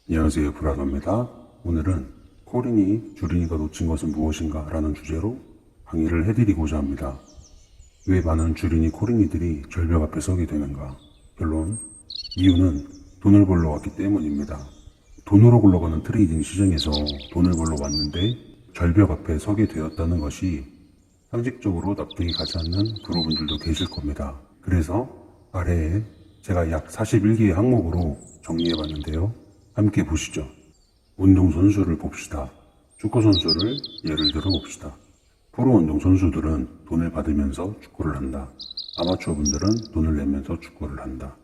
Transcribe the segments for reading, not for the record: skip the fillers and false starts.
안녕하세요, 브라더입니다. 오늘은 코린이 주린이가 놓친 것은 무엇인가 라는 주제로 강의를 해드리고자 합니다. 왜 많은 주린이 코린이들이 절벽 앞에 서게 되는가? 결론, 이유는 돈을 벌러 왔기 때문입니다. 돈으로 굴러가는 트레이딩 시장에서 돈을 벌러 왔는데 절벽 앞에 서게 되었다는 것이 상식적으로 납득이 가지 않는 그룹분들도 계실 겁니다. 그래서 아래에 제가 약 41개의 항목으로 정리해봤는데요. 함께 보시죠. 운동선수를 봅시다. 축구선수를 예를 들어 봅시다. 프로운동 선수들은 돈을 받으면서 축구를 한다. 아마추어분들은 돈을 내면서 축구를 한다.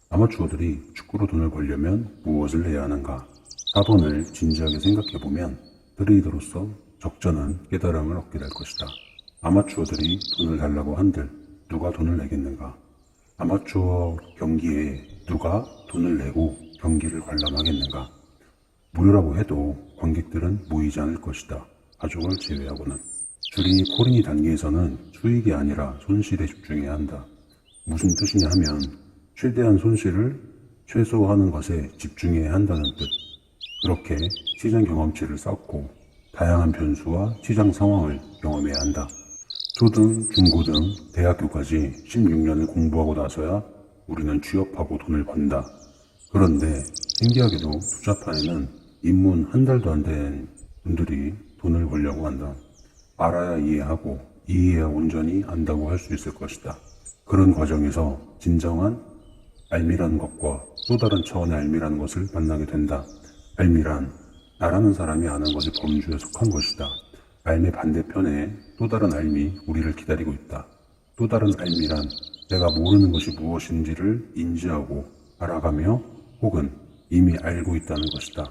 아마추어들이 축구로 돈을 벌려면 무엇을 해야 하는가? 4번을 진지하게 생각해보면 트레이더로서 적절한 깨달음을 얻게 될 것이다. 아마추어들이 돈을 달라고 한들 누가 돈을 내겠는가? 아마추어 경기에 누가 돈을 내고 경기를 관람하겠는가? 무료라고 해도 관객들은 모이지 않을 것이다. 가족을 제외하고는. 주린이 코린이 단계에서는 수익이 아니라 손실에 집중해야 한다. 무슨 뜻이냐 하면 최대한 손실을 최소화하는 것에 집중해야 한다는 뜻. 그렇게 시장 경험치를 쌓고 다양한 변수와 시장 상황을 경험해야 한다. 초등, 중고등, 대학교까지 16년을 공부하고 나서야 우리는 취업하고 돈을 번다. 그런데 신기하게도 투자판에는 입문 한 달도 안 된 분들이 돈을 벌려고 한다. 알아야 이해하고 이해해야 온전히 안다고 할 수 있을 것이다. 그런 과정에서 진정한 알미라는 것과 또 다른 차원의 알미라는 것을 만나게 된다. 알미란 나라는 사람이 아는 것의 범주에 속한 것이다. 알미 반대편에 또 다른 알미 우리를 기다리고 있다. 또 다른 알미란 내가 모르는 것이 무엇인지를 인지하고 알아가며 혹은 이미 알고 있다는 것이다.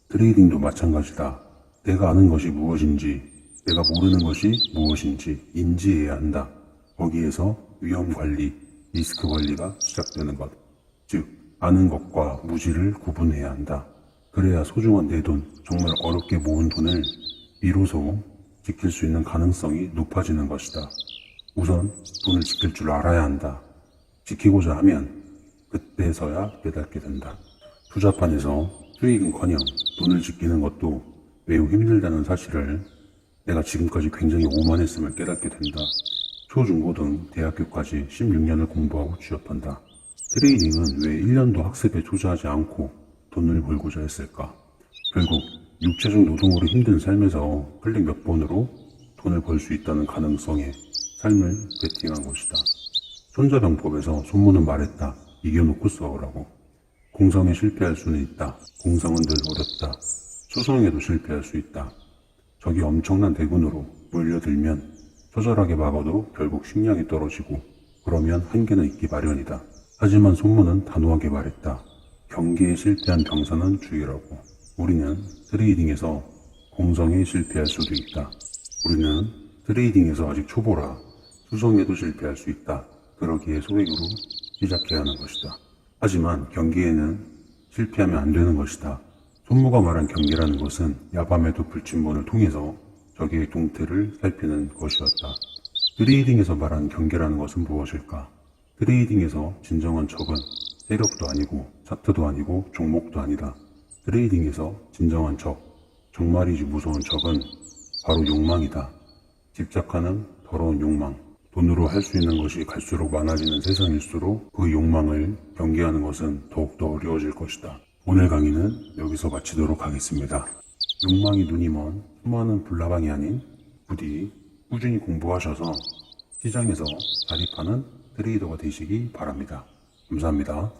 트레이딩도 마찬가지다. 내가 아는 것이 무엇인지, 내가 모르는 것이 무엇인지 인지해야 한다. 거기에서 위험 관리, 리스크 관리가 시작되는 것. 즉, 아는 것과 무지를 구분해야 한다. 그래야 소중한 내 돈, 정말 어렵게 모은 돈을 비로소 지킬 수 있는 가능성이 높아지는 것이다. 우선 돈을 지킬 줄 알아야 한다. 지키고자 하면 그때서야 깨닫게 된다. 투자판에서 수익은커녕 돈을 지키는 것도 매우 힘들다는 사실을 내가 지금까지 굉장히 오만했음을 깨닫게 된다. 초중고등 대학교까지 16년을 공부하고 취업한다. 트레이딩은 왜 1년도 학습에 투자하지 않고 돈을 벌고자 했을까? 결국 육체적 노동으로 힘든 삶에서 클릭 몇 번으로 돈을 벌 수 있다는 가능성에 삶을 베팅한 것이다. 손자병법에서 손문은 말했다. 이겨놓고 싸우라고. 공성에 실패할 수는 있다. 공성은 늘 어렵다. 수성에도 실패할 수 있다. 적이 엄청난 대군으로 몰려들면 처절하게 막아도 결국 식량이 떨어지고 그러면 한계는 있기 마련이다. 하지만 손문은 단호하게 말했다. 경기에 실패한 병사는 죽이라고. 우리는 트레이딩에서 공성에 실패할 수도 있다. 우리는 트레이딩에서 아직 초보라 수성에도 실패할 수 있다. 그러기에 소액으로 시작해야 하는 것이다. 하지만 경기에는 실패하면 안 되는 것이다. 손무가 말한 경기라는 것은 야밤에도 불침번을 통해서 적의 동태를 살피는 것이었다. 트레이딩에서 말하는 경기라는 것은 무엇일까? 트레이딩에서 진정한 적은 세력도 아니고 차트도 아니고 종목도 아니다. 트레이딩에서 진정한 적, 정말이지 무서운 적은 바로 욕망이다. 집착하는 더러운 욕망. 돈으로 할 수 있는 것이 갈수록 많아지는 세상일수록 그 욕망을 경계하는 것은 더욱더 어려워질 것이다. 오늘 강의는 여기서 마치도록 하겠습니다. 욕망이 눈이 먼 수많은 불나방이 아닌 부디 꾸준히 공부하셔서 시장에서 자립하는 트레이더가 되시기 바랍니다. 감사합니다.